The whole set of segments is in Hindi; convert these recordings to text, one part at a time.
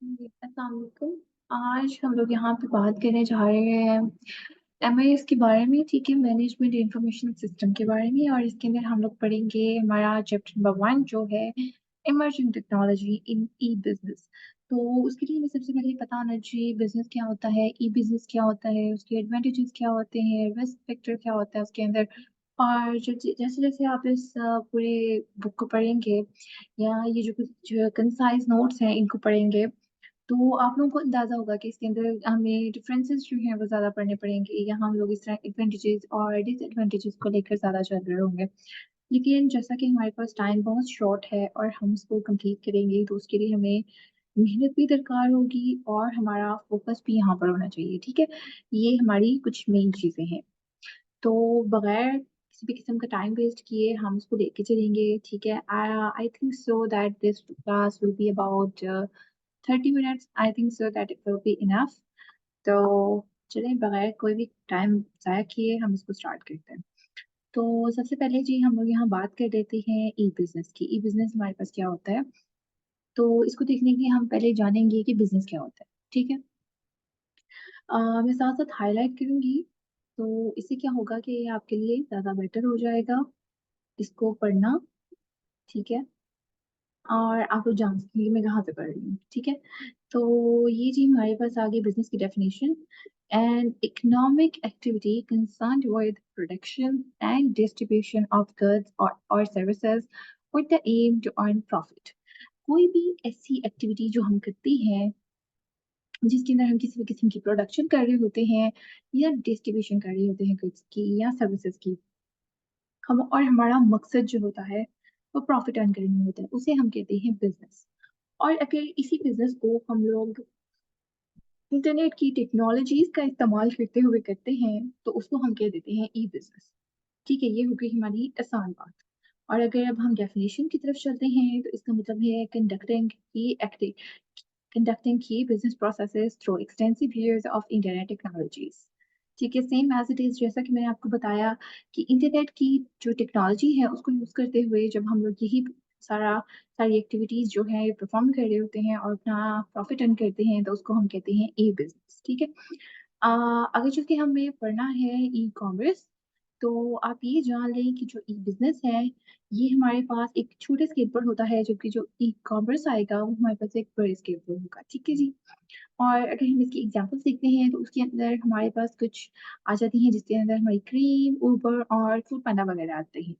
जी, अस्सलाम वालेकुम। आज हम लोग यहाँ पे बात करने जा रहे हैं एमआईएस के बारे में, ठीक है? मैनेजमेंट इन्फॉर्मेशन सिस्टम के बारे में और इसके अंदर हम लोग पढ़ेंगे हमारा चैप्टर नंबर 1 जो है इमर्जिंग टेक्नोलॉजी इन ई-बिज़नेस। तो उसके लिए हमें सबसे पहले पता होना चाहिए बिज़नेस क्या होता है, ई-बिज़नेस क्या होता है, उसके एडवांटेजेस क्या होते हैं, रिस्क फैक्टर क्या होता है उसके अंदर। और जो जैसे-जैसे आप इस पूरे बुक को पढ़ेंगे या ये जो कुछ कंसाइज़ नोट्स हैं इनको पढ़ेंगे तो आप लोगों को अंदाज़ा होगा कि इसके अंदर हमें डिफरेंसेस जो हैं वो ज़्यादा पढ़ने पड़ेंगे या हम लोग इस तरह एडवांटेजेस और डिसएडवांटेजेस को लेकर ज़्यादा चल रहे होंगे। लेकिन जैसा कि हमारे पास टाइम बहुत शॉर्ट है और हम इसको कंप्लीट करेंगे तो उसके लिए हमें मेहनत भी दरकार होगी और हमारा फोकस भी यहाँ पर होना चाहिए, ठीक है? ये हमारी कुछ मेन चीज़ें हैं। तो बगैर किसी भी किस्म का टाइम वेस्ट किए हम इसको लेके चलेंगे, ठीक है? I think so that this class will be about 30 minutes I think so that it will be enough. तो चलिए बगैर कोई भी टाइम ज़ाया किए हम इसको स्टार्ट करते हैं। तो सबसे पहले जी हम लोग यहाँ बात कर लेते हैं ई-बिज़नेस की। ई-बिज़नेस हमारे पास क्या होता है? तो इसको देखने के लिए हम पहले जानेंगे कि बिज़नेस क्या होता है, ठीक है? मैं साथ-साथ हाइलाइट करूँगी, तो इससे क्या होगा कि आपके लिए ज़्यादा बेटर हो जाएगा इसको पढ़ना, ठीक है? और आप लोग जान सकेंगे मैं कहाँ से पढ़ रही हूँ, ठीक है? तो ये जी हमारे पास आ गई बिज़नेस की definition an economic activity concerned with production and distribution of goods और services with the aim to earn profit. कोई भी ऐसी एक्टिविटी जो हम करते हैं, जिसके अंदर हम किसी भी किस्म की प्रोडक्शन कर रहे होते हैं या डिस्ट्रीब्यूशन कर रहे होते हैं गुड्स की या सर्विसेज़ की। हम और हमारा मकसद जो होता है, वो प्रॉफिट अर्न करना होता है, उसे हम कहते हैं बिज़नेस। और अगर इसी बिज़नेस को हम लोग इंटरनेट की टेक्नोलॉजीज़ का इस्तेमाल करते हुए करते हैं, तो उसको हम कह देते हैं ई-बिज़नेस। ठीक है? ये हो गई हमारी आसान बात। और अगर अब हम डेफिनिशन की तरफ चलते हैं, तो इसका मतलब है conducting key business processes through extensive use of internet technologies. ठीक है? सेम एज़ इट इज़ जैसा कि मैंने आपको बताया कि इंटरनेट की जो टेक्नोलॉजी है, उसको यूज़ करते हुए जब हम लोग यही सारी एक्टिविटीज़ जो है परफ़ॉर्म कर रहे होते हैं और अपना प्रॉफ़िट अर्न करते हैं, तो उसको हम कहते हैं ई-बिज़नेस, ठीक है? आगे चल के हमें पढ़ना है ई-कॉमर्स, तो आप ये जान लें कि जो ई-बिज़नेस है, ये हमारे पास एक छोटे स्केल पर होता है, जबकि जो ई-कॉमर्स आएगा, वो हमारे पास एक बड़े स्केल पर होगा, ठीक है जी? और अगर हम इसकी एग्ज़ाम्पल्स देखते हैं, तो उसके अंदर हमारे पास कुछ आ जाती हैं, जिसके अंदर हमारी क्रीम, ऊबर और फूड पांडा वगैरह आते हैं।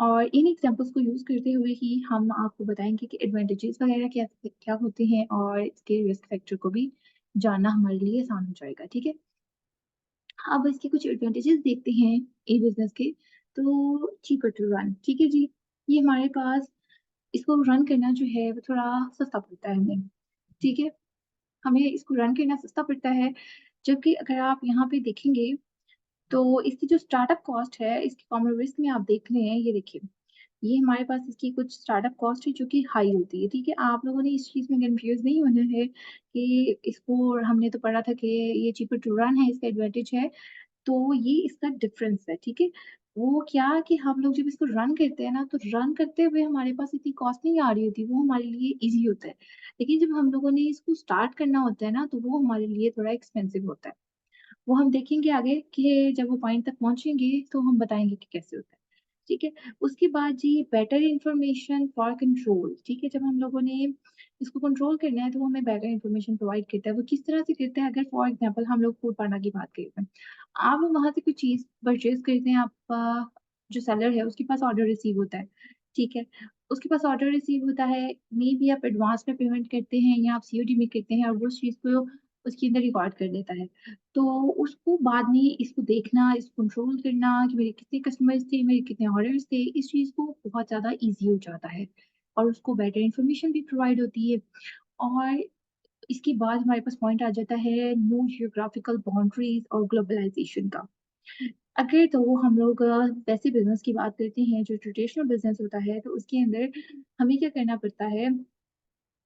और इन एग्ज़ाम्पल्स को यूज़ करते हुए ही हम आपको बताएँगे कि एडवांटेजेस वगैरह क्या क्या होते हैं और इसके रिस्क फैक्टर को भी जानना हमारे लिए आसान हो जाएगा, ठीक है? अब इसके कुछ एडवांटेजेस देखते हैं ई-बिज़नेस के, तो चीपर टू रन, ठीक है जी? ये हमारे पास इसको रन करना जो है वो थोड़ा सस्ता पड़ता है हमें, ठीक है? हमें इसको रन करना सस्ता पड़ता है, जबकि अगर आप यहाँ पे देखेंगे, तो इसकी जो स्टार्टअप कॉस्ट है, इसकी कॉमन रिस्क में आप देख लें, ये देखिए, ये हमारे पास इसकी कुछ स्टार्टअप कॉस्ट है जो कि हाई होती है, ठीक है? आप लोगों ने इस चीज़ में कन्फ्यूज़ नहीं होना है कि इसको हमने तो पढ़ा था कि ये चीपर टू रन है, इसका एडवांटेज है, तो ये इसका डिफ़रेंस है, ठीक है? वो क्या कि हम लोग जब इसको रन करते हैं ना, तो रन करते हुए हमारे पास इतनी कॉस्ट नहीं आ रही होती, वो हमारे लिए ईज़ी होता है। लेकिन जब हम लोगों ने इसको स्टार्ट करना होता है ना, तो वो हमारे लिए थोड़ा एक्सपेंसिव होता है। वो हम देखेंगे आगे कि जब वो पॉइंट तक पहुँचेंगे, तो हम बताएँगे कि कैसे होता है, ठीक है? उसके बाद जी बेटर इन्फॉर्मेशन फॉर कंट्रोल, ठीक है? जब हम लोगों ने इसको कंट्रोल करना है, तो वो हमें बेटर इन्फॉर्मेशन प्रोवाइड करता है। वो किस तरह से करता है? अगर फॉर एग्ज़ाम्पल हम लोग फूड पांडा की बात करें, आप वहाँ से कोई चीज़ परचेज़ करते हैं, आपका जो सेलर है, उसके पास ऑर्डर रिसीव होता है, ठीक है? उसके पास ऑर्डर रिसीव होता है, मेबी आप एडवांस में पेमेंट करते हैं या आप सीओडी में करते हैं और वो उस चीज़ को उसके अंदर रिकॉर्ड कर लेता है। तो उसको बाद में इसको देखना, इसको कंट्रोल करना कि मेरे कितने कस्टमर्स थे, मेरे कितने ऑर्डर्स थे, इस चीज़ को बहुत ज़्यादा ईज़ी हो जाता है और उसको बेटर इन्फॉर्मेशन भी प्रोवाइड होती है। और इसके बाद हमारे पास पॉइंट आ जाता है नो जियोग्राफिकल बाउंड्रीज़ और ग्लोबलाइज़ेशन का। अगर तो हम लोग वैसे बिज़नेस की बात करते हैं जो ट्रेडिशनल बिज़नेस होता है, तो उसके अंदर हमें क्या करना पड़ता है,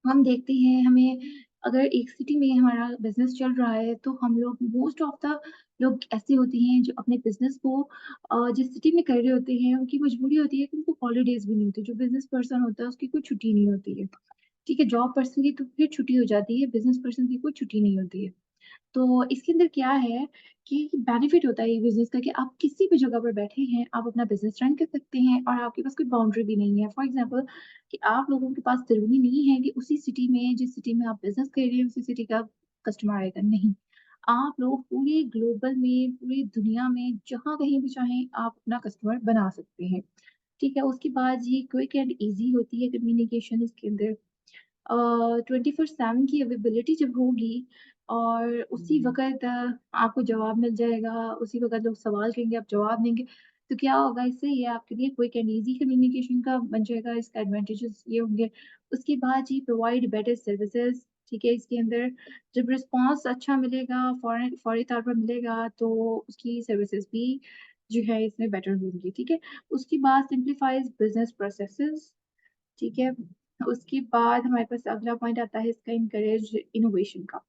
हम देखते हैं हमें अगर एक सिटी में हमारा बिज़नेस चल रहा है, तो हम लोग मोस्ट ऑफ द लोग ऐसे होते हैं जो अपने बिज़नेस को जिस सिटी में कर रहे होते हैं, उनकी मजबूरी होती है कि उनको हॉलिडेज़ भी नहीं होती। जो बिज़नेस पर्सन होता है, उसकी कोई छुट्टी नहीं होती है। ठीक है? जॉब पर्सन की तो फिर छुट्टी हो जाती है, बिज़नेस पर्सन की कोई छुट्टी नहीं होती है। तो इसके अंदर क्या है कि बेनिफिट होता है ये बिज़नेस का कि आप किसी भी जगह पर बैठे हैं, आप अपना बिज़नेस रन कर सकते हैं और आपके पास कोई बाउंड्री भी नहीं है। फॉर एग्ज़ाम्पल कि आप लोगों के पास ज़रूरी नहीं है कि उसी सिटी में जिस सिटी में आप बिज़नेस कर रहे हैं, उसी सिटी का कस्टमर आएगा, नहीं। आप लोग पूरे ग्लोबल में, पूरी दुनिया में जहाँ कहीं भी चाहें आप अपना कस्टमर बना सकते हैं। ठीक है? उसके बाद ये क्विक एंड ईज़ी होती है कम्युनिकेशन इसके अंदर। 24/7 की अवेलेबिलिटी जब होगी और उसी वक़्त आपको जवाब मिल जाएगा, उसी वक़्त लोग सवाल करेंगे, आप जवाब देंगे, तो क्या होगा इससे ये आपके लिए क्विक एंड ईज़ी कम्युनिकेशन का बन जाएगा, इसका एडवांटेजेस ये होंगे। उसके बाद जी प्रोवाइड बेटर सर्विसेज़, ठीक है? इसके अंदर जब रिस्पॉन्स अच्छा मिलेगा, फौरी तौर पर मिलेगा, तो उसकी सर्विसेज़ भी जो है इसमें बेटर होंगी, ठीक है? उसके बाद सिम्प्लिफाइज़ बिज़नेस प्रोसेसेज़, ठीक है? उसके बाद हमारे पास अगला पॉइंट आता है इसका एनकरेज इनोवेशन का।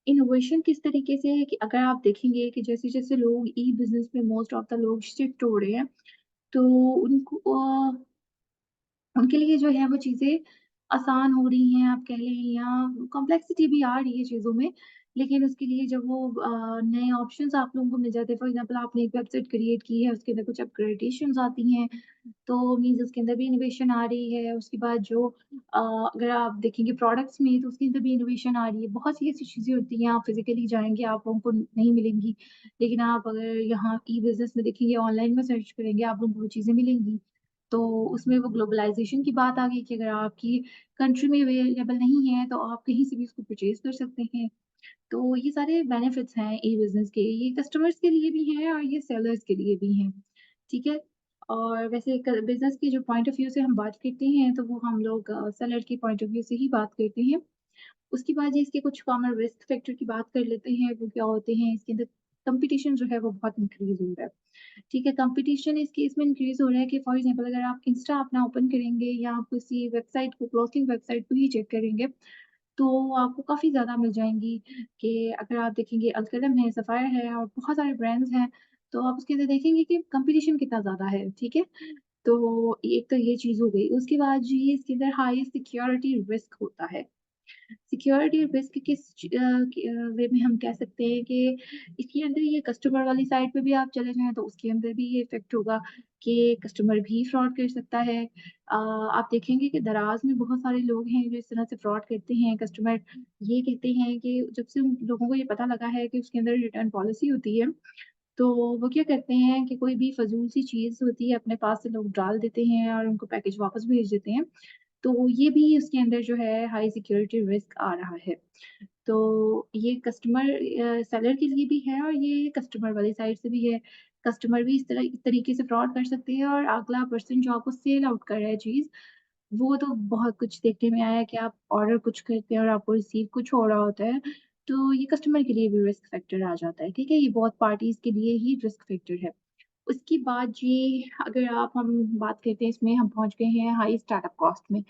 इनोवेशन किस तरीके से है कि अगर आप देखेंगे कि जैसे-जैसे लोग ई-बिज़नेस में मोस्ट ऑफ द लोग शिफ्ट हो रहे हैं, तो उनको उनके लिए जो है वो चीज़ें आसान हो रही हैं आप कह लें या कॉम्प्लेक्सिटी भी आ रही है चीज़ों में। लेकिन उसके लिए जब वो नए ऑप्शंस आप लोगों को मिल जाते हैं, फॉर एग्ज़ाम्पल आपने एक वेबसाइट क्रिएट की है, उसके अंदर कुछ अपग्रेडेशंस आती हैं, तो मीन्स उसके अंदर भी इनोवेशन आ रही है। उसके बाद जो अगर आप देखेंगे प्रोडक्ट्स में तो उसके अंदर भी इनोवेशन आ रही है। बहुत सी ऐसी चीज़ें होती हैं, आप फिज़िकली जाएँगे आप लोगों को नहीं मिलेंगी। लेकिन आप अगर यहाँ ई-बिज़नेस में देखेंगे, ऑनलाइन में सर्च करेंगे, आप लोगों को वो चीज़ें मिलेंगी। तो उसमें वो ग्लोबलाइज़ेशन की बात आ गई कि अगर आपकी कंट्री में अवेलेबल नहीं है, तो आप कहीं से भी उसको परचेज़ कर सकते हैं। तो ये सारे बेनिफिट्स हैं ई-बिज़नेस के। ये कस्टमर्स के लिए भी हैं और ये सेलर्स के लिए भी हैं, ठीक है? और वैसे क बिज़नेस के जो पॉइंट ऑफ व्यू से हम बात करते हैं, तो वो हम लोग सेलर के पॉइंट ऑफ व्यू से ही बात करते हैं। उसके बाद जी इसके कुछ कॉमन रिस्क फैक्टर की बात कर लेते हैं, वो क्या होते हैं? इसके अंदर कॉम्पिटिशन जो है वो बहुत इंक्रीज़ हो रहा है। ठीक है, कंपटीशन इस केस में इंक्रीज़ हो रहा है कि फॉर एग्ज़ाम्पल अगर आप इंस्टा अपना ओपन करेंगे या आप किसी वेबसाइट को क्लॉथिंग वेबसाइट को ही चेक करेंगे, तो आपको काफ़ी ज़्यादा मिल जाएँगी कि अगर आप देखेंगे अल्कलम है, सफ़ायर है और बहुत सारे ब्रांड्स हैं, तो आप उसके अंदर देखेंगे कि कंपटीशन कितना ज़्यादा है, ठीक है? तो एक तो ये चीज़ हो गई, उसके बाद जी इसके अंदर हाई सिक्योरिटी रिस्क होता है। सिक्योरिटी रिस्क वे में हम कह सकते हैं कि इसके अंदर ये कस्टमर वाली साइड पे भी आप चले जाएँ तो उसके अंदर भी ये इफ़ेक्ट होगा कि कस्टमर भी फ्रॉड कर सकता है। आप देखेंगे कि दराज़ में बहुत सारे लोग हैं जो इस तरह से फ्रॉड करते हैं। कस्टमर ये कहते हैं कि जब से उन लोगों को ये पता लगा है कि उसके अंदर रिटर्न पॉलिसी होती है, तो वो क्या करते हैं कि कोई भी फ़ज़ूल सी चीज़ होती है अपने पास से लोग डाल देते हैं और उनको पैकेज वापस भेज देते हैं। तो ये भी उसके अंदर जो है हाई सिक्योरिटी रिस्क आ रहा है। तो ये कस्टमर सेलर के लिए भी है और ये कस्टमर वाली साइड से भी है। कस्टमर भी इस तरीके से फ्रॉड कर सकते हैं और अगला पर्सन जो आपको सेल आउट कर रहा है चीज़, वो तो बहुत कुछ देखने में आया है कि आप ऑर्डर कुछ करते हैं और आपको रिसीव कुछ हो रहा होता है। तो ये कस्टमर के लिए भी रिस्क फैक्टर आ जाता है, ठीक है? ये बहुत पार्टीज़ के लिए ही रिस्क फैक्टर है। उसके बाद जी अगर आप हम बात करते हैं इसमें हम पहुँच गए हैं हाई स्टार्टअप कॉस्ट में।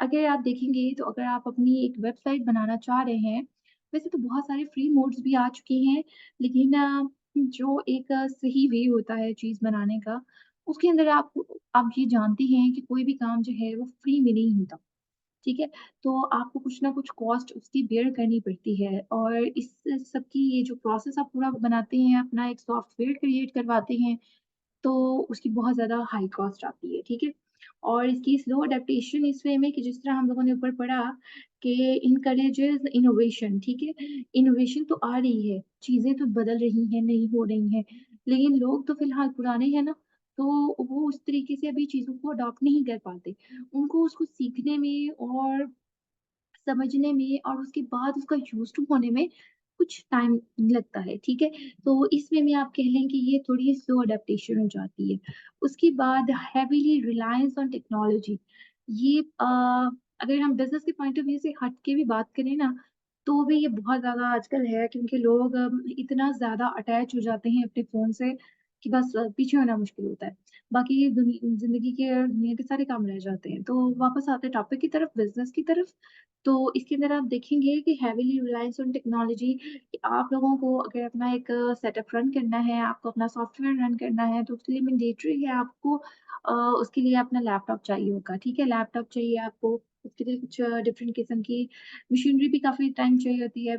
अगर आप देखेंगे तो अगर आप अपनी एक वेबसाइट बनाना चाह रहे हैं, वैसे तो बहुत सारे फ्री मोड्स भी आ चुके हैं, लेकिन जो एक सही वे होता है चीज़ बनाने का, उसके अंदर आप ये जानते हैं कि कोई भी काम जो है वो फ्री में नहीं होता। ठीक है? तो आपको कुछ ना कुछ कॉस्ट उसकी बेयर करनी पड़ती है और इस सब की ये जो प्रोसेस आप पूरा बनाते हैं, अपना एक सॉफ्टवेयर क्रिएट करवाते हैं, तो उसकी बहुत ज़्यादा हाई कॉस्ट आती है, ठीक है? और इसकी स्लो अडैप्टेशन इस वे में कि जिस तरह हम लोगों ने ऊपर पढ़ा कि इनकरेजेस इनोवेशन, ठीक है? इनोवेशन तो आ रही है, चीज़ें तो बदल रही हैं, नई हो रही हैं, लेकिन लोग तो फिलहाल पुराने हैं ना, तो वो उस तरीके से अभी चीज़ों को अडॉप्ट नहीं कर पाते। उनको उसको सीखने में और समझने में और उसके बाद उसका यूज़ टू होने में कुछ टाइम लगता है, ठीक है? तो इस वे में आप कह लें कि ये थोड़ी स्लो अडैप्टेशन हो जाती है। उसके बाद हेवीली रिलायंस ऑन टेक्नोलॉजी ये अगर हम बिज़नेस के पॉइंट ऑफ व्यू से हट के भी बात करें ना, तो भी ये बहुत ज़्यादा आजकल है क्योंकि लोग इतना ज़्यादा अटैच हो जाते हैं अपने फ़ोन से कि बस पीछे होना मुश्किल होता है। बाकी ज़िंदगी के दुनिया के सारे काम रह जाते हैं। तो वापस आते हैं टॉपिक की तरफ, बिज़नेस की तरफ। तो इसके अंदर आप देखेंगे कि हेवीली रिलायंस ऑन टेक्नोलॉजी आप लोगों को अगर अपना एक सेटअप रन करना है, आपको अपना सॉफ्टवेयर रन करना है, तो उसके लिए मैंडेटरी है आपको उसके लिए अपना लैपटॉप चाहिए होगा, ठीक है? लैपटॉप चाहिए आपको उसके लिए कुछ डिफरेंट किस्म की मशीनरी भी काफ़ी टाइम चाहिए होती है।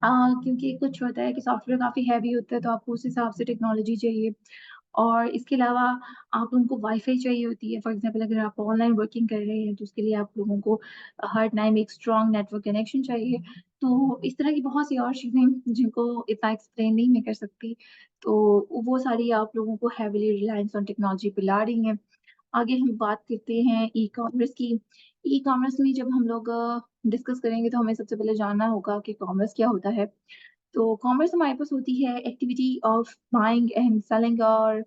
अ, क्योंकि कुछ होता है कि सॉफ्टवेयर काफ़ी हैवी होता है, तो आपको उस हिसाब से टेक्नोलॉजी चाहिए। और इसके अलावा आप लोगों को वाईफ़ाई चाहिए होती है। फॉर एग्ज़ाम्पल अगर आप ऑनलाइन वर्किंग कर रहे हैं, तो उसके लिए आप लोगों को हर टाइम एक स्ट्रॉन्ग नेटवर्क कनेक्शन चाहिए। तो इस तरह की बहुत सी और चीज़ें जिनको इतना एक्सप्लेन नहीं मैं कर सकती। तो वो सारी आप लोगों को हेवीली रिलायंस ऑन टेक्नोलॉजी पे ला रही हैं। आगे हम बात करते हैं ई-कॉमर्स की। ई-कॉमर्स में जब हम लोग डिस्कस करेंगे तो हमें सबसे पहले जानना होगा कि कॉमर्स क्या होता है। तो कॉमर्स हमारे पास होती है activity of buying and selling और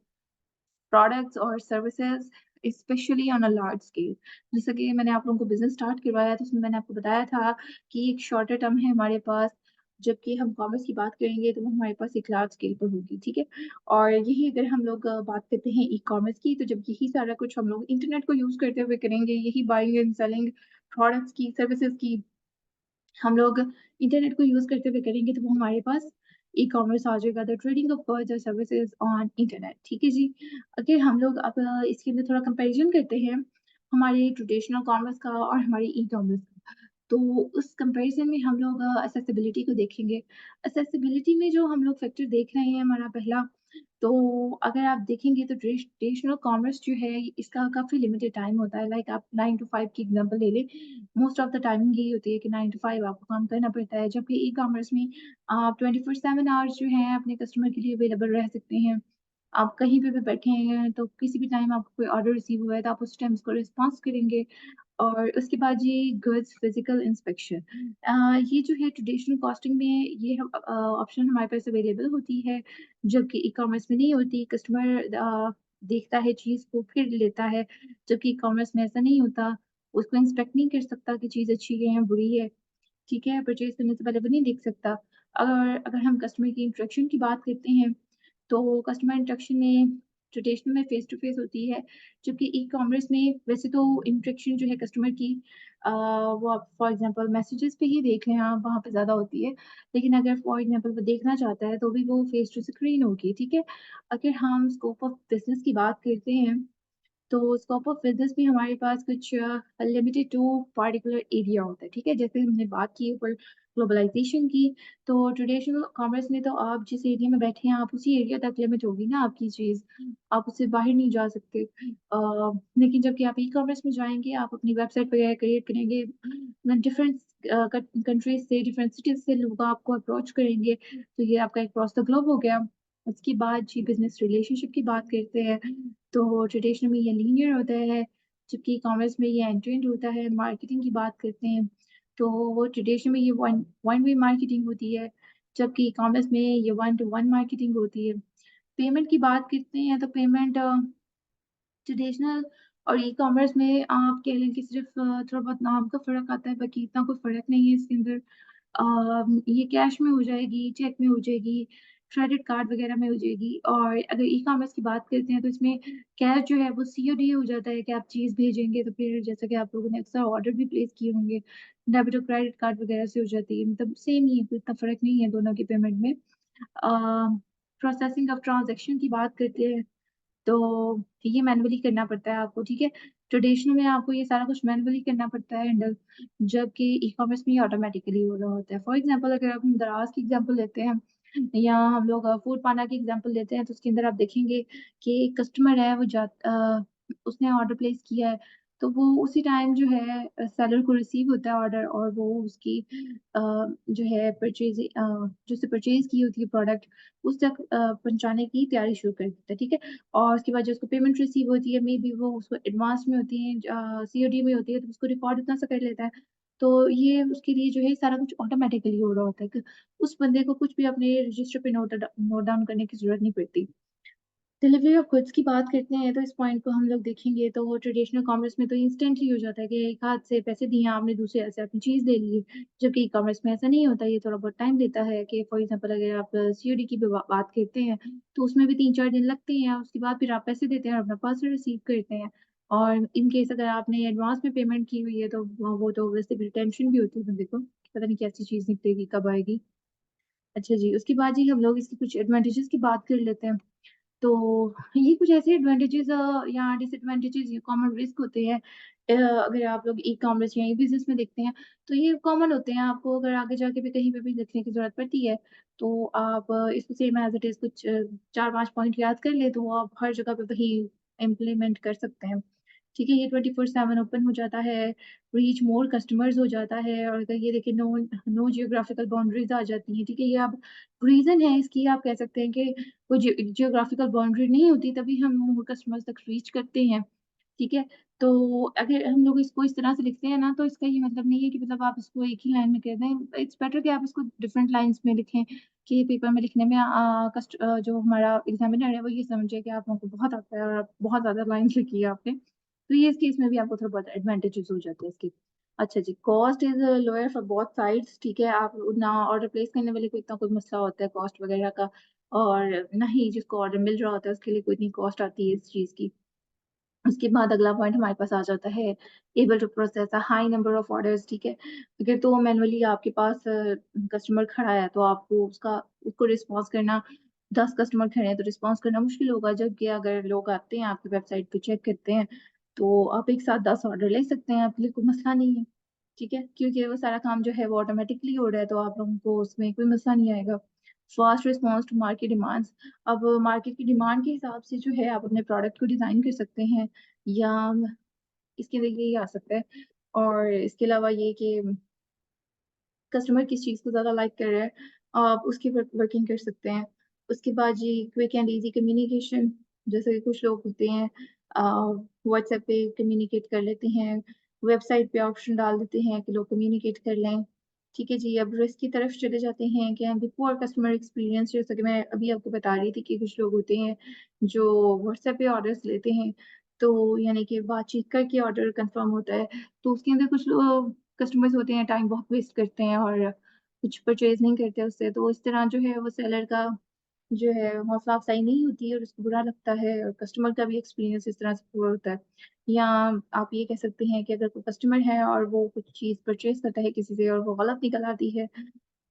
प्रोडक्ट्स और services specially on a large scale. जैसा कि मैंने आप लोगों को बिज़नेस स्टार्ट करवाया तो उसमें मैंने आपको बताया था कि एक शॉर्टर टर्म है हमारे पास, जबकि हम कॉमर्स की बात करेंगे तो वो हमारे पास एक लार्ज स्केल पर होगी, ठीक है? और यही अगर हम लोग बात करते हैं ई-कॉमर्स की, तो जब यही सारा कुछ हम लोग इंटरनेट को यूज़ करते हुए करेंगे, यही बाइंग एंड सेलिंग प्रोडक्ट्स की, सर्विसेज की हम लोग इंटरनेट को यूज़ करते हुए करेंगे तो वो हमारे पास ई-कॉमर्स आ जाएगा, द ट्रेडिंग ऑफ गुड्स और सर्विसेज़ ऑन इंटरनेट, ठीक है जी। अगर हम लोग अब इसके अंदर थोड़ा कंपैरिज़न करते हैं, हमारे ट्रेडिशनल कॉमर्स का और हमारे ई-कॉमर्स का, तो उस कंपैरिज़न में हम लोग एक्सेसिबिलिटी को देखेंगे। एक्सेसिबिलिटी में जो हम लोग फैक्टर देख रहे हैं हमारा पहला, तो अगर आप देखेंगे तो ट्रेडिशनल कॉमर्स जो है इसका काफ़ी लिमिटेड टाइम होता है, लाइक आप 9 टू 5 की एग्ज़ाम्पल ले लें। मोस्ट ऑफ द टाइमिंग यही होती है कि 9 टू 5 आपको काम करना पड़ता है, जबकि ई-कॉमर्स में आप 24/7 आवर्स जो हैं अपने कस्टमर के लिए अवेलेबल रह सकते हैं। आप कहीं पे भी बैठे हैं तो किसी भी टाइम आपको कोई ऑर्डर रिसीव हुआ है तो आप उस टाइम उसको रिस्पॉन्स करेंगे। और उसके बाद ये गुड्स फिजिकल इंस्पेक्शन, ये जो है ट्रेडिशनल कॉस्टिंग में ये ऑप्शन हमारे पास अवेलेबल होती है, जबकि ई-कॉमर्स में नहीं होती। कस्टमर देखता है चीज़ को फिर लेता है, जबकि ई-कॉमर्स में ऐसा नहीं होता। उसको इंस्पेक्ट नहीं कर सकता कि चीज़ अच्छी है या बुरी है, ठीक है? परचेज़ करने से पहले वो नहीं देख सकता। अगर अगर हम कस्टमर की इंटरेक्शन की बात करते हैं, तो कस्टमर इंटरेक्शन में ट्रेडिशनल में फ़ेस टू फ़ेस होती है, जबकि ई-कॉमर्स में वैसे तो इंटरेक्शन जो है कस्टमर की वो आप फॉर एग्ज़ाम्पल मैसेजेस पे ही देख लें आप, वहाँ पे ज़्यादा होती है। लेकिन अगर फॉर एग्ज़ाम्पल वो देखना चाहता है, तो भी वो फ़ेस टू स्क्रीन होगी, ठीक है? अगर हम स्कोप ऑफ बिज़नेस की बात करते हैं, तो स्कोप ऑफ बिज़नेस में हमारे पास कुछ लिमिटेड टू पार्टिकुलर एरिया होता है, ठीक है? जैसे हमने बात की ऊपर ग्लोबलाइज़ेशन की, तो ट्रेडिशनल कॉमर्स में तो आप जिस एरिया में बैठे हैं, आप उसी एरिया तक लिमिट होगी ना आपकी चीज़, आप उससे बाहर नहीं जा सकते। लेकिन जबकि आप ई-कॉमर्स में जाएँगे, आप अपनी वेबसाइट वगैरह क्रिएट करेंगे, डिफरेंट कंट्रीज़ से, डिफरेंट सिटीज़ से लोग आपको अप्रोच करेंगे, तो ये आपका अक्रॉस द ग्लोब हो गया। उसके बाद जी बिज़नेस रिलेशनशिप की बात करते हैं, तो ट्रेडिशनल में ये लीनियर होता है, जबकि कॉमर्स में ये एंड टू एंड होता है। मार्केटिंग की बात करते हैं, तो वो ट्रेडिशनल में ये वन वन वे मार्केटिंग होती है, जबकि कॉमर्स में ये वन टू वन मार्केटिंग होती है। पेमेंट की बात करते हैं, तो पेमेंट ट्रेडिशनल और ई-कॉमर्स में आप कह लें कि सिर्फ़ थोड़ा बहुत नाम का फ़र्क आता है, बाकी इतना कोई फ़र्क नहीं है इसके अंदर। ये कैश में हो जाएगी, चेक में हो जाएगी, क्रेडिट कार्ड वग़ैरह में हो जाएगी। और अगर ई-कॉमर्स की बात करते हैं तो इसमें कैश जो है वो सीओडी हो जाता है कि आप चीज़ भेजेंगे तो फिर जैसा कि आप लोगों ने अक्सर ऑर्डर भी प्लेस किए होंगे, डेबिट और क्रेडिट कार्ड वग़ैरह से हो जाती है। मतलब सेम ही है, कोई इतना फ़र्क नहीं है दोनों की पेमेंट में। प्रोसेसिंग ऑफ ट्रांज़ैक्शन की बात करते हैं, तो ये मैनुअली करना पड़ता है आपको, ठीक है? ट्रेडिशनल में आपको ये सारा कुछ मैनुअली करना पड़ता है हैंडल, जबकि ई-कॉमर्स में ये ऑटोमैटिकली हो रहा होता है। फॉर एग्ज़ाम्पल अगर हम दराज़ की एग्ज़ाम्पल लेते हैं या हम लोग फूड पांडा की एग्ज़ाम्पल लेते हैं, तो उसके अंदर आप देखेंगे कि एक कस्टमर है वो उसने ऑर्डर प्लेस किया है, तो वो उसी टाइम जो है सेलर को रिसीव होता है ऑर्डर और वो उसकी जो है जो उससे परचेज़ की होती है प्रोडक्ट, उस तक पहुँचाने की तैयारी शुरू कर देता है, ठीक है? और उसके बाद जो उसको पेमेंट रिसीव होती है, मेबी वो उसको एडवांस में होती है सीओडी में होती है, तो उसको रिकॉर्ड इतना सा कर लेता है। तो ये उसके लिए जो है सारा कुछ ऑटोमैटिकली हो रहा होता है कि उस बंदे को कुछ भी अपने रजिस्टर पे नोट डाउन करने की ज़रूरत नहीं पड़ती। डिलीवरी ऑफ गुड्स की बात करते हैं तो इस पॉइंट को हम लोग देखेंगे तो वो ट्रेडिशनल कॉमर्स में तो इंस्टेंटली हो जाता है कि एक हाथ से पैसे दिए आपने, दूसरे हाथ से आपने चीज़ ले ली। जबकि ई-कॉमर्स में ऐसा नहीं होता, ये थोड़ा बहुत टाइम लेता है कि फॉर एग्ज़ाम्पल अगर आप सीओडी की भी बात करते हैं, तो उसमें भी 3-4 दिन लगते हैं, उसके बाद फिर आप पैसे देते हैं और अपना पार्सल रिसीव करते हैं। और इन केस अगर आपने एडवांस में पेमेंट की हुई है तो वो तो वैसे भी टेंशन भी होती है बंदे को, कि पता नहीं कैसी चीज़ निकलेगी, कब आएगी। अच्छा जी, उसके बाद जी हम लोग इसकी कुछ एडवांटेजेस की बात कर लेते हैं। तो ये कुछ ऐसे एडवांटेजेस या डिसएडवांटेजेस, ये कॉमन रिस्क होते हैं। अगर आप लोग ई-कॉमर्स या ई-बिज़नेस में देखते हैं, तो ये कॉमन होते हैं। आपको अगर आगे जाके भी कहीं पे भी लिखने की ज़रूरत पड़ती है, तो आप इसको सेम एज़ इट इज़ कुछ 4-5 पॉइंट याद कर लें, तो आप हर जगह पे वही इम्प्लीमेंट कर सकते हैं। ठीक है, ये 24/7 ओपन हो जाता है, रीच मोर कस्टमर्स हो जाता है, और अगर ये देखिए नो नो जियोग्राफिकल बाउंड्रीज़ आ जाती हैं। ठीक है, ये अब रीज़न है इसकी, आप कह सकते हैं कि कोई जियोग्राफिकल बाउंड्री नहीं होती, तभी हम मोर कस्टमर्स तक रीच करते हैं। ठीक है? तो अगर हम लोग इसको इस तरह से लिखते हैं ना, तो इसका ये मतलब नहीं है कि मतलब आप इसको एक ही लाइन में कह दें। इट्स बेटर कि आप इसको डिफरेंट लाइन्स में लिखें, कि पेपर में लिखने में जो हमारा एग्ज़ामिनर है, वो ये समझे कि आप लोगों को बहुत आता है और आप बहुत ज़्यादा लाइन्स लिखी है आपने। तो ये इस केस में भी आपको थोड़ा बहुत एडवांटेजेस हो जाते हैं इसके। अच्छा जी, cost is lower for both sides. ठीक है? आप ना ऑर्डर प्लेस करने वाले को इतना कोई मसला होता है कॉस्ट वगैरह का, और ना ही जिसको ऑर्डर मिल रहा होता है उसके लिए कोई इतनी कॉस्ट आती है इस चीज़ की। उसके बाद अगला पॉइंट हमारे पास आ जाता है able to process a high number of orders. ठीक है? अगर तो मैनुअली आपके पास कस्टमर खड़ा है, तो आपको उसको रिस्पॉन्स करना, 10 कस्टमर खड़े हैं तो रिस्पॉन्स करना मुश्किल होगा। जबकि अगर लोग आते हैं आपकी वेबसाइट पे चेक करते हैं, तो आप एक साथ 10 ऑर्डर ले सकते हैं, आपके लिए कोई मसला नहीं है। ठीक है? क्योंकि वो सारा काम जो है वो ऑटोमेटिकली हो रहा है, तो आप लोगों को उसमें कोई मसला नहीं आएगा। Fast response to market demands. अब मार्केट की डिमांड के हिसाब से जो है आप अपने प्रोडक्ट को डिज़ाइन कर सकते हैं, या इसके अंदर यही आ सकता है। और इसके अलावा ये कि कस्टमर किस चीज़ को ज़्यादा लाइक कर रहा है, आप उसकी वर्किंग कर सकते हैं। उसके बाद जी क्विक एंड ईज़ी कम्युनिकेशन, जैसे कि कुछ लोग होते हैं अ, व्हाट्सएप पे कम्युनिकेट कर लेते हैं, वेबसाइट पे ऑप्शन डाल देते हैं कि लोग कम्युनिकेट कर लें। ठीक है जी, अब रिस्क की तरफ चले जाते हैं कि पुअर कस्टमर एक्सपीरियंस, जैसा कि मैं अभी आपको बता रही थी कि कुछ लोग होते हैं जो व्हाट्सएप पे ऑर्डर्स लेते हैं, तो यानी कि बातचीत करके ऑर्डर कन्फर्म होता है। तो उसके अंदर कुछ लोग कस्टमर्स होते हैं टाइम बहुत वेस्ट करते हैं और कुछ परचेज़ नहीं करते उससे, तो इस तरह जो है वो सेलर का जो है हौसला अफ़ज़ाई नहीं होती है और उसको बुरा लगता है, और कस्टमर का भी एक्सपीरियंस इस तरह से पूरा होता है। या आप ये कह सकते हैं कि अगर कोई कस्टमर है और वो कुछ चीज़ परचेज़ करता है किसी से और वो गलत निकल आती है,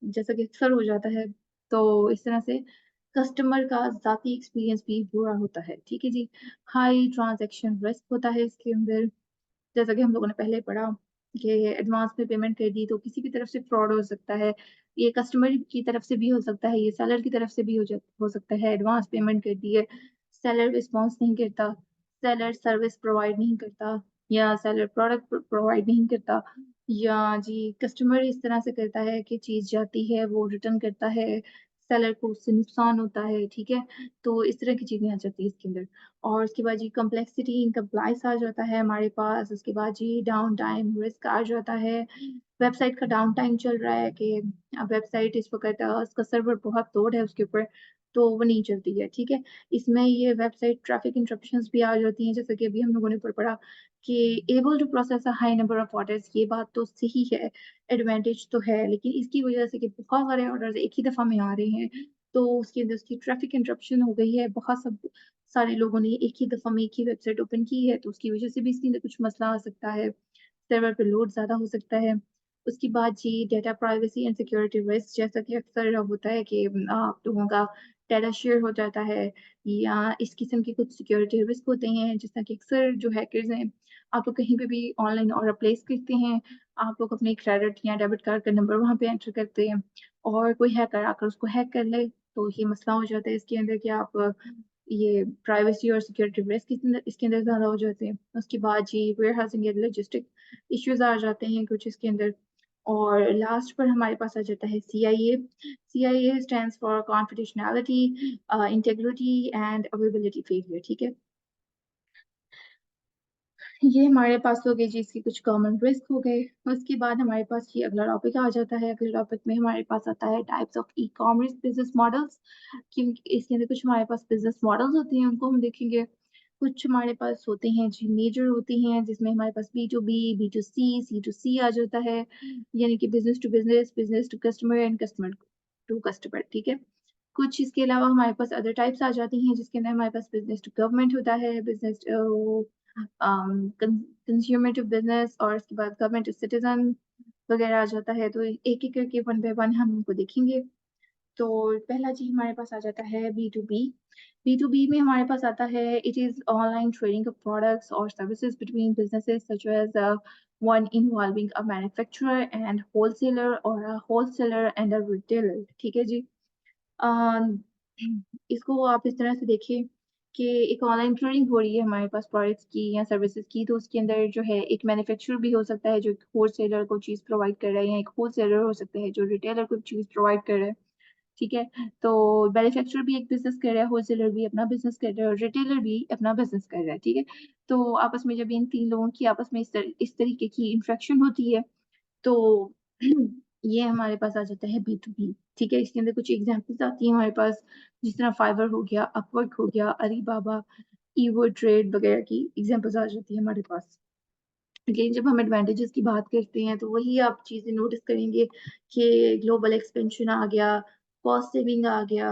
जैसा कि अक्सर हो जाता है, तो इस तरह से कस्टमर का ज़ाती एक्सपीरियंस भी बुरा होता है। ठीक है जी? हाई ट्रांज़ैक्शन रिस्क होता है इसके अंदर। जैसा कि हम लोगों ने पहले पढ़ा कि एडवांस में पेमेंट कर दी तो किसी भी तरफ से फ्रॉड हो सकता है। ये कस्टमर की तरफ से भी हो सकता है, ये सेलर की तरफ से भी हो सकता है। एडवांस पेमेंट कर दी है, सेलर रिस्पॉन्स नहीं करता, सेलर सर्विस प्रोवाइड नहीं करता, या सेलर प्रोडक्ट प्रोवाइड नहीं करता, या जी कस्टमर इस तरह से करता है कि चीज़ जाती है, वो रिटर्न करता है, सेलर को उससे नुकसान होता है। ठीक है? तो इस तरह की चीज़ें आ जाती हैं इसके अंदर। और उसके बाद जी कॉम्प्लेक्सिटी इन कंप्लायंस आ जाता है हमारे पास। उसके बाद जी डाउन टाइम रिस्क आ जाता है। वेबसाइट का डाउन टाइम चल रहा है कि वेबसाइट इस वक़्त उसका सर्वर बहुत लोड है उसके ऊपर, तो वो नहीं चलती है, ठीक है? इसमें ये वेबसाइट ट्रैफिक इंटरप्शंस भी आ जाती हैं, जैसे कि अभी हम लोगों ने पढ़ा कि able to process a high number of orders, ये बात तो सही है, एडवांटेज तो है, लेकिन इसकी वजह से कि बहुत सारे ऑर्डर्स एक ही दफ़ा में आ रहे हैं, तो उसकी अंदर उसकी ट्रैफिक इंटरप्शन हो गई है। बहुत सब सारे लोगों ने एक ही दफ़ा में एक ही वेबसाइट ओपन की है, तो उसकी वजह से भी इसके अंदर कुछ मसला आ सकता है। सर्वर पे लोड ज़्यादा हो सकता है। उसके बाद जी data privacy and security risk, जैसा कि अक्सर होता है कि आप लोगों का डेटा शेयर हो जाता है, या इस किस्म के कुछ सिक्योरिटी रिस्क होते हैं, जिस तरह के अक्सर जो हैकर्स हैं, आप लोग कहीं पे भी ऑनलाइन ऑर्डर प्लेस करते हैं, आप लोग अपने क्रेडिट या डेबिट कार्ड का नंबर वहाँ पे एंटर करते हैं, और कोई हैकर आकर उसको हैक कर ले, तो ये मसला हो जाता है इसके अंदर कि आप ये प्राइवेसी और सिक्योरिटी रिस्क इसके अंदर ज़्यादा हो जाते हैं। उसके बाद जी वेयरहाउसिंग या लॉजिस्टिक इश्यूज़ आ जाते हैं कुछ इसके अंदर। और लास्ट पर हमारे पास आ जाता है CIA. CIA stands for confidentiality, integrity and availability failure. ठीक है? ये हमारे पास हो गए जी इसके कुछ कॉमन रिस्क हो गए। उसके बाद हमारे पास ये अगला टॉपिक आ जाता है। अगले टॉपिक में हमारे पास आता है types of e-commerce business models, क्योंकि इसके अंदर कुछ हमारे पास बिज़नेस मॉडल्स होते हैं, उनको हम देखेंगे। कुछ हमारे पास होते हैं जी मेजर होती हैं, जिसमें हमारे पास B to B, B to C, C to C आ जाता है, यानी कि business to customer and customer to customer. ठीक है? कुछ इसके अलावा हमारे पास अदर टाइप्स आ जाती हैं, जिसके अंदर हमारे पास बिज़नेस टू गवर्नमेंट होता है, बिज़नेस कंज्यूमर टू बिज़नेस, और उसके बाद गवर्नमेंट टू सिटीज़न वगैरह आ जाता है। तो एक-एक करके वन बाय वन हम इनको देखेंगे। तो पहला जी हमारे पास आ जाता है B to B. B to B में हमारे पास आता है it is online trading of products और services between businesses such as one involving a manufacturer and wholesaler or a wholesaler and a retailer। ठीक है जी। अम, इसको आप इस तरह से देखिए कि एक ऑनलाइन ट्रेडिंग हो रही है हमारे पास प्रोडक्ट्स की या सर्विसेज की, तो उसके अंदर जो है एक मैन्युफैक्चरर भी हो सकता है जो होलसेलर को चीज़ प्रोवाइड कर रहा है, या एक होलसेलर हो सकता है जो रिटेलर को चीज़ प्रोवाइड कर रहा है। ठीक है? तो मैन्युफैक्चरर भी एक बिज़नेस कर रहा है, होलसेलर भी अपना बिज़नेस कर रहा है और रिटेलर भी अपना बिज़नेस कर रहा है, ठीक है? तो आपस में जब इन 3 लोगों की आपस में इस तरीके की इंटरेक्शन होती है, तो ये हमारे पास आ जाता है बी टू बी, ठीक है? इसके अंदर कुछ एग्ज़ाम्पल्स आती हैं हमारे पास, जिस तरह फाइवर हो गया, अपवर्क हो गया, अलीबाबा, ईवर ट्रेड वगैरह की एग्ज़ाम्पल्स आ जाती है हमारे पास। अगेन जब हम एडवांटेजेस की बात करते हैं तो वही आप चीज़ें नोटिस करेंगे कि ग्लोबल एक्सपेंशन आ गया, कॉस्ट सेविंग आ गया,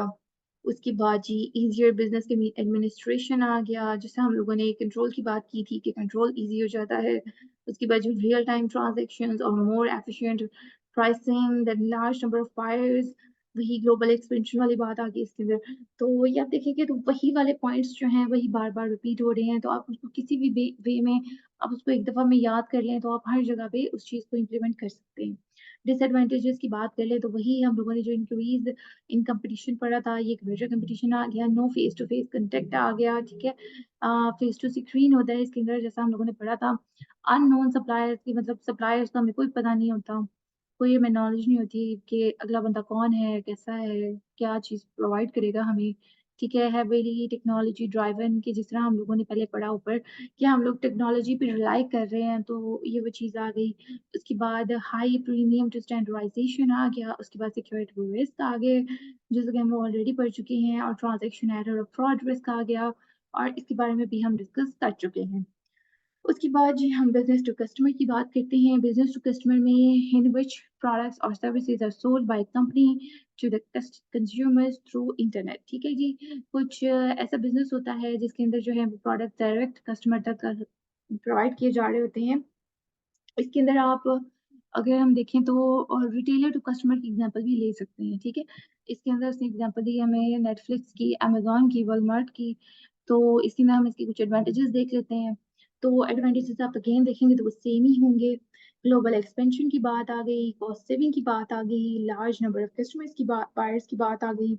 उसके बाद जी ईज़ियर बिज़नेस एडमिनिस्ट्रेशन आ गया, जैसे हम लोगों ने कंट्रोल की बात की थी कि कंट्रोल ईज़ी हो जाता है। उसके बाद जो रियल टाइम ट्रांज़ैक्शंस और more efficient pricing, then large number of buyers, वही ग्लोबल एक्सपेंशन वाली बात आ गई इसके अंदर। तो ये आप देखेंगे तो वही वाले पॉइंट्स जो हैं वही बार-बार रिपीट हो रहे हैं, तो आप उसको किसी भी वे में आप उसको एक दफ़ा में याद कर लें तो आप हर जगह पे उस चीज़ को इम्प्लीमेंट कर सकते हैं। डिसएडवांटेजेस की बात कर लें तो वही हम लोगों ने जो इंक्रीज़ इन कॉम्पिटिशन पढ़ा था, ये एक मेजर कॉम्पिटिशन आ गया, no face to face contact आ गया, ठीक है? फेस टू स्क्रीन होता है इसके अंदर जैसा हम लोगों ने पढ़ा था। अननोन सप्लायर्स की मतलब सप्लायर्स का हमें कोई पता नहीं होता, कोई हमें नॉलेज नहीं होती कि अगला बंदा कौन है, कैसा है, क्या चीज़ प्रोवाइड करेगा हमें, ठीक है? हेवीली टेक्नोलॉजी ड्राइवन कि जिस तरह हम लोगों ने पहले पढ़ा ऊपर कि हम लोग टेक्नोलॉजी पे रिलाई कर रहे हैं, तो ये वो चीज़ आ गई। उसके बाद हाई प्रीमियम टू स्टैंडर्डाइज़ेशन आ गया, उसके बाद सिक्योरिटी रिस्क आ गए, जैसे कि हम ऑलरेडी पढ़ चुके हैं और ट्रांज़ैक्शन एरर और फ्रॉड रिस्क आ गया और इसके बारे में भी हम डिस्कस कर चुके हैं। उसके बाद जी हम बिज़नेस टू कस्टमर की बात करते हैं। बिज़नेस टू कस्टमर में इन व्हिच प्रोडक्ट्स और services are sold by company to the consumers through internet. ठीक है जी? कुछ ऐसा बिज़नेस होता है जिसके अंदर जो है वो प्रोडक्ट डायरेक्ट कस्टमर तक प्रोवाइड किए जा रहे होते हैं। इसके अंदर आप अगर हम देखें तो रिटेलर टू कस्टमर की एग्ज़ाम्पल भी ले सकते हैं, ठीक है? इसके अंदर उसने एग्ज़ाम्पल दी हमें नेटफ्लिक्स की, अमेज़न की, वॉलमार्ट की, तो इसके अंदर हम इसके कुछ एडवांटेजेस देख लेते हैं। तो एडवांटेजेस आप अगेन देखेंगे तो वो सेम ही होंगे। ग्लोबल एक्सपेंशन की बात आ गई, कॉस्ट सेविंग की बात आ गई, लार्ज नंबर ऑफ कस्टमर्स की बायर्स की बात आ गई।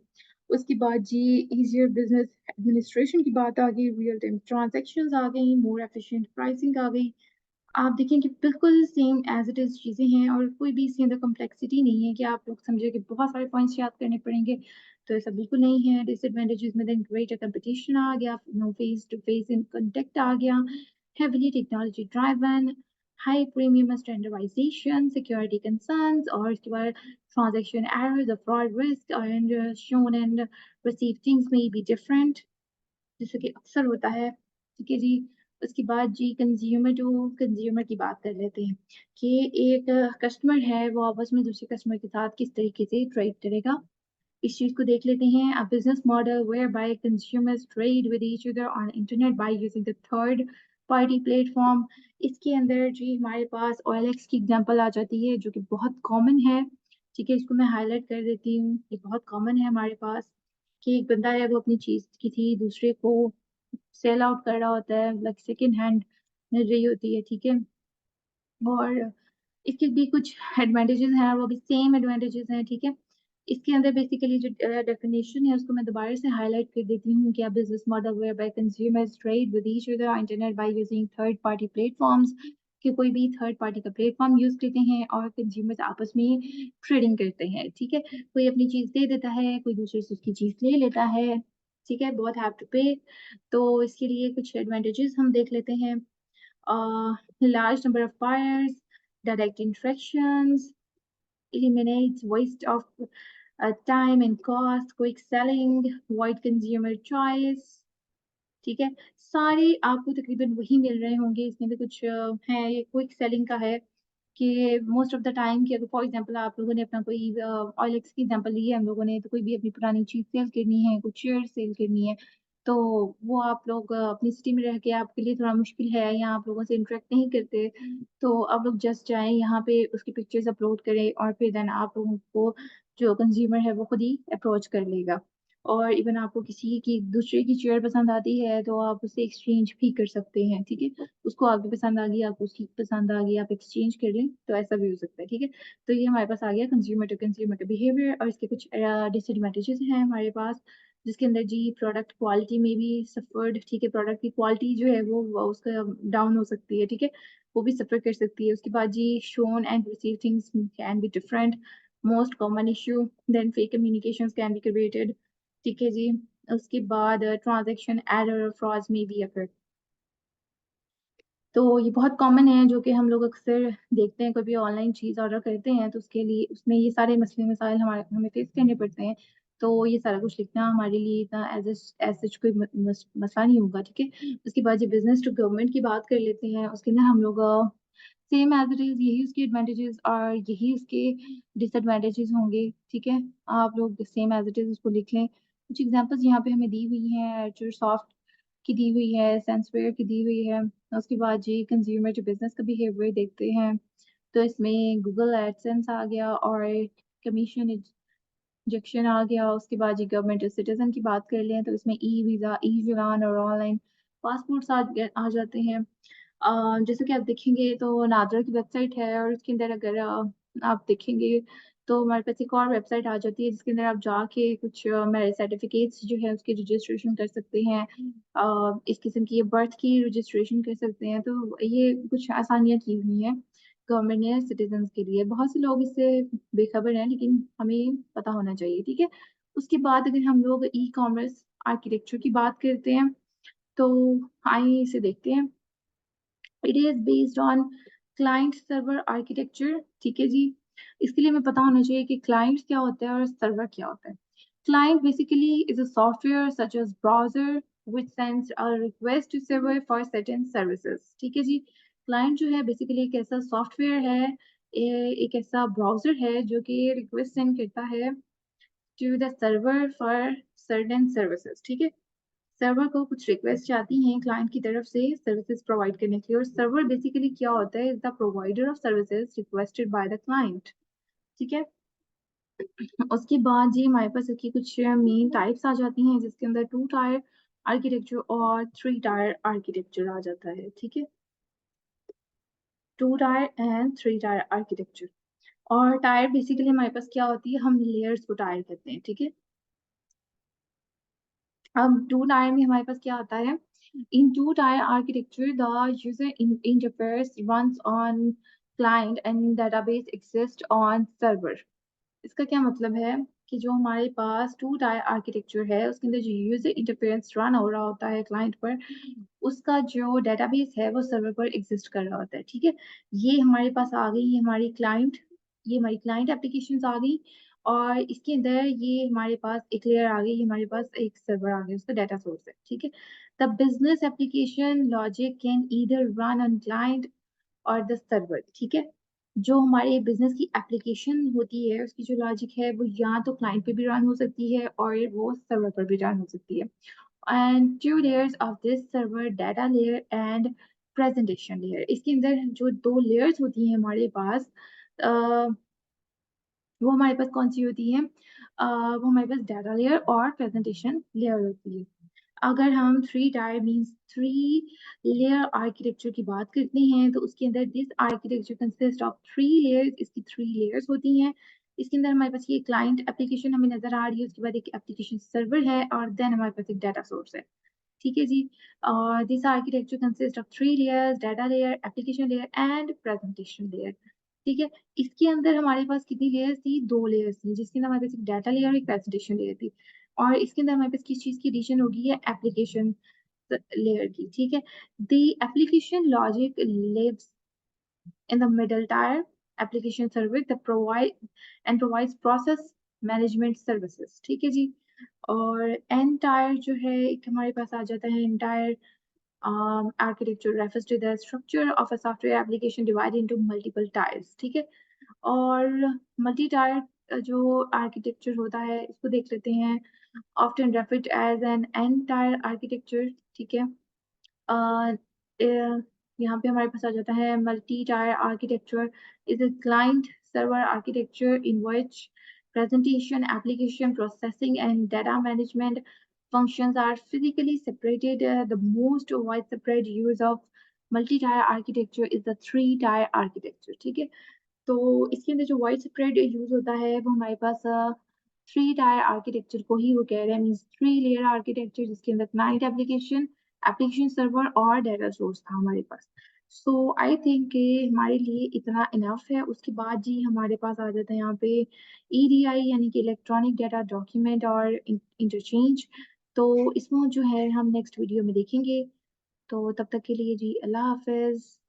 उसके बाद जी ईज़ियर बिज़नेस एडमिनिस्ट्रेशन की बात आ गई, रियल टाइम ट्रांज़ैक्शंस आ गई, मोर एफिशिएंट प्राइसिंग आ गई। आप देखें कि बिल्कुल सेम एज़ इट इज़ चीज़ें हैं और कोई भी इसके अंदर कॉम्प्लेक्सिटी नहीं है कि आप लोग समझे कि बहुत सारे पॉइंट्स याद करने पड़ेंगे, तो ऐसा बिल्कुल नहीं है। डिसएडवांटेजेस में देन ग्रेटर कॉम्पिटिशन आ गया, no face to face in contact आ गया, heavily technology driven, high premium standardization, security concerns और इसके बाद transaction errors, the fraud risk and shown and received things may be different. जैसे कि अक्सर होता है, ठीक है जी। उसके बाद जी कंज़्यूमर टू कंज़्यूमर की बात कर लेते हैं कि एक कस्टमर है, वो आपस में दूसरे कस्टमर के साथ किस तरीके से ट्रेड करेगा। इस चीज़ को देख लेते हैं। A business model whereby consumers trade with each other on internet by using the third party platform. इसके अंदर जी हमारे पास ओएलएक्स की एग्ज़ाम्पल आ जाती है, जो कि बहुत कॉमन है, ठीक है? इसको मैं हाइलाइट कर देती हूँ। ये बहुत कॉमन है हमारे पास कि एक बंदा है, वो अपनी चीज़ किसी दूसरे को सेल आउट कर रहा होता है, लाइक सेकंड हैंड मिल रही होती है, ठीक है? और इसके भी कुछ एडवांटेजेज़ हैं, वो भी सेम एडवांटेजेज़ हैं, ठीक है? इसके अंदर बेसिकली जो डेफिनिशन है उसको मैं दोबारा से हाइलाइट कर देती हूँ कि a business model whereby consumers trade with each other on internet by using third party platforms कि कोई भी थर्ड पार्टी का प्लेटफ़ॉर्म यूज़ करते हैं और कंज्यूमर्स आपस में ट्रेडिंग करते हैं, ठीक है? कोई अपनी चीज़ दे देता है, कोई दूसरे से उसकी चीज़ ले लेता है, ठीक है? बोथ हैव टू पे। तो इसके लिए कुछ एडवांटेजेज़ हम देख लेते हैं। Large number of buyers, direct interactions, eliminates waste of time and cost, quick selling, wide consumer choice, ठीक है? सारे आपको तकरीबन वही मिल रहे होंगे, इसमें भी कुछ है, ये क्विक सेलिंग का है कि मोस्ट ऑफ द टाइम कि अगर फॉर एग्ज़ाम्पल आप लोगों ने अपना कोई ऑयलेक्स की एग्ज़ाम्पल ली है हम लोगों ने, तो कोई भी अपनी पुरानी चीज़ सेल करनी है, कुछ शेयर सेल करनी है, तो वो आप लोग अपनी सिटी में रह के आपके लिए थोड़ा मुश्किल है या आप लोगों से इंटरेक्ट नहीं करते, तो आप लोग जस्ट जाएँ यहाँ पे उसकी पिक्चर्स अपलोड करें और फिर देन आप लोगों को जो कंज़्यूमर है वो खुद ही अप्रोच कर लेगा। और इवन आपको किसी की दूसरे की चेयर पसंद आती है तो आप उससे एक्सचेंज भी कर सकते हैं, ठीक है? उसको आपकी पसंद आ गई, आपको उसकी पसंद आ गई, आप एक्सचेंज कर लें, तो ऐसा भी हो सकता है, ठीक है? तो ये हमारे पास आ गया कंज़्यूमर टू कंज़्यूमर का बिहेवियर और इसके कुछ डिसएडवांटेजेस हैं हमारे पास। जिसके अंदर जी प्रोडक्ट क्वालिटी में भी सफ़र्ड, ठीक है, प्रोडक्ट की क्वालिटी जो है वो उसका डाउन हो सकती है, ठीक है? वो भी सफ़र कर सकती है। उसके बाद जी shown and receive things can be different, most common issue, then fake communications can be created, ठीक है जी। उसके बाद ट्रांज़ैक्शन एरर और फ्रॉड्स में बी अकर। तो ये बहुत कॉमन है जो कि हम लोग अक्सर देखते हैं, कभी ऑनलाइन चीज़ ऑर्डर करते हैं तो उसके लिए उसमें ये सारे मसले-मसाइल हमें फेस करने पड़ते हैं। तो ये सारा कुछ लिखना हमारे लिए इतना एज़ सच कोई म मस मसला नहीं होगा, ठीक है? उसके बाद जब बिज़नेस टू गवर्नमेंट की बात कर लेते हैं, उसके अंदर हम लोग सेम एज़ इट इज़ यही उसके एडवांटेजेस और यही उसके डिसएडवांटेजेस होंगे, ठीक है? आप लोग सेम एज़ इट इज़ उसको लिख लें। कुछ एग्ज़ाम्पल्स यहाँ पे हमें दी हुई हैं, एचरसॉफ्ट की दी हुई है, सेंसवेयर की दी हुई है। उसके बाद जी कंज़्यूमर टू बिज़नेस का बिहेवियर देखते हैं, तो इसमें गूगल एडसेंस आ गया और कमीशन इंजेक्शन आ गया। उसके बाद जी गवर्नमेंट टू सिटीज़न की बात कर लें तो इसमें ई-वीज़ा, ई-चालान और ऑनलाइन पासपोर्ट्स आ जाते हैं। जैसे कि आप देखेंगे तो नादरा की वेबसाइट है और उसके अंदर अगर आप देखेंगे तो हमारे पास एक और वेबसाइट आ जाती है जिसके अंदर आप जाके कुछ मेरिट सर्टिफिकेट्स जो है उसकी रजिस्ट्रेशन कर सकते हैं। इस किस्म की बर्थ की रजिस्ट्रेशन कर सकते हैं, तो ये कुछ आसानियाँ की हुई हैं गवर्नमेंट ने सिटीज़न्स के लिए। बहुत से लोग इससे बेखबर हैं लेकिन हमें पता होना चाहिए, ठीक है? उसके बाद अगर हम लोग ई-कॉमर्स आर्किटेक्चर की बात करते हैं, तो आइए इसे देखते हैं। It is based on client server architecture, ठीक है जी। इसके लिए हमें पता होना चाहिए कि क्लाइंट क्या होता है और सर्वर क्या होता है। Client basically is a software such as browser which sends a request to server for certain services, ठीक है जी। क्लाइंट जो है बेसिकली एक ऐसा सॉफ्टवेयर है, एक ऐसा ब्राउज़र है जो कि रिक्वेस्ट सेंड करता है to the server for certain services, ठीक है। सर्वर को कुछ रिक्वेस्ट आती हैं क्लाइंट की तरफ से सर्विसेज प्रोवाइड करने के लिए और सर्वर बेसिकली क्या होता है, is the provider of services requested by the client, ठीक है। उसके बाद जी हमारे पास इसकी कुछ मेन टाइप्स आ जाती हैं जिसके अंदर टू टायर आर्किटेक्चर और थ्री टायर आर्किटेक्चर आ जाता है, ठीक है। Two tier and three tier architecture. और टायर बेसिकली हमारे पास क्या होती है, हम लेयर्स को टायर कहते हैं, ठीक है। अब टू टायर में हमारे पास क्या आता है, in two tier architecture the user interface runs on client and database exists on server। इसका क्या मतलब है कि जो हमारे पास टू टायर आर्किटेक्चर है उसके अंदर जो यूजर इंटरफेरेंस रन हो रहा होता है क्लाइंट पर, उसका जो डेटाबेस है वो सर्वर पर एग्जिस्ट कर रहा होता है, ठीक है। ये हमारे पास आ गई हमारी क्लाइंट, ये हमारी क्लाइंट एप्लीकेशंस आ गई और इसके अंदर ये हमारे पास एक लेयर आ गई, हमारे पास एक सर्वर आ गया, उसका डाटा सोर्स है, ठीक है। The business application logic can either run on client और द सर्वर, ठीक है। जो हमारे बिज़नेस की एप्लीकेशन होती है, उसकी जो लॉजिक है, वो या तो क्लाइंट पे भी रन हो सकती है और वो सर्वर पर भी रन हो सकती है। And 2 layers of this server data layer and presentation layer. इसके अंदर जो 2 लेयर्स होती हैं हमारे पास, अ, वो हमारे पास कौन-सी होती हैं? वो हमारे पास डाटा लेयर और प्रेजेंटेशन लेयर होती है। अगर हम 3 टायर मीन्स 3 लेयर आर्किटेक्चर की बात करते हैं, तो उसके अंदर this architecture consist of 3 layers, इसकी 3 लेयर्स होती हैं। इसके अंदर हमारे पास ये क्लाइंट एप्लीकेशन हमें नज़र आ रही है, उसके बाद एक एप्लीकेशन सर्वर है और देन हमारे पास एक डाटा सोर्स है। ठीक है जी। और this architecture consist of 3 layers, data layer, application layer and presentation layer. ठीक है? इसके अंदर हमारे पास कितनी लेयर्स थी? 2 लेयर्स थी, जिसके अंदर हमारे पास एक डाटा लेयर और एक प्रेजेंटेशन लेयर थी। और इसके अंदर हमारे पास किस चीज़ की एडिशन होगी है एप्लीकेशन लेयर की, ठीक है? The application logic lives in the middle tier application service that provides process management services, ठीक है जी। और एन टायर जो है एक हमारे पास आ जाता है entire architecture refers to the structure of a software application divided into multiple tiers, ठीक है। और मल्टी टायर जो आर्किटेक्चर होता है इसको देख लेते हैं। often referred as an n-tier architecture, ठीक है? अ, अ, यहाँ पे हमारे पास आ जाता है multi tier architecture is a client server architecture in which presentation, application processing, and data management functions are physically separated. The most widespread use of multi-tier architecture is the three-tier architecture. ठीक है? तो इसके अंदर जो वाइड स्प्रेड यूज़ होता है वो हमारे पास थ्री टायर आर्किटेक्चर को ही वो कह रहे हैं मीन्स थ्री लेयर आर्किटेक्चर जिसके अंदर क्लाइंट एप्लीकेशन, एप्लीकेशन सर्वर और डाटा सोर्स था हमारे पास। सो आई थिंक कि हमारे लिए इतना इनफ है। उसके बाद जी हमारे पास आ जाता है यहाँ पे ईडीआई यानी कि इलेक्ट्रॉनिक डाटा डॉक्यूमेंट और इंटरचेंज। तो इसमें जो है हम नेक्स्ट वीडियो में देखेंगे। तो तब तक के लिए जी अल्लाह हाफ़िज़।